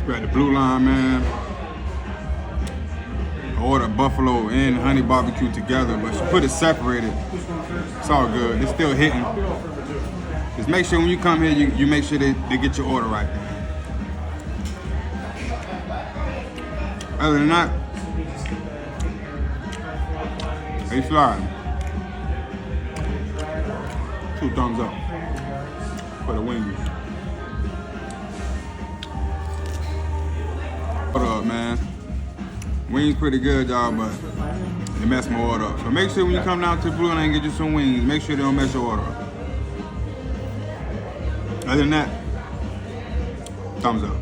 Got the Blue Line, man. I ordered buffalo and honey barbecue together, but she put it separated. It's all good. It's still hitting. Just make sure when you come here, you make sure they get your order right, man. Other than that, they fly. 2 thumbs up for the wings. Order up, man. Wings pretty good, y'all, but they messed my order up. So make sure when you come down to Blue Line and get you some wings, make sure they don't mess your order up. Other than that, thumbs up.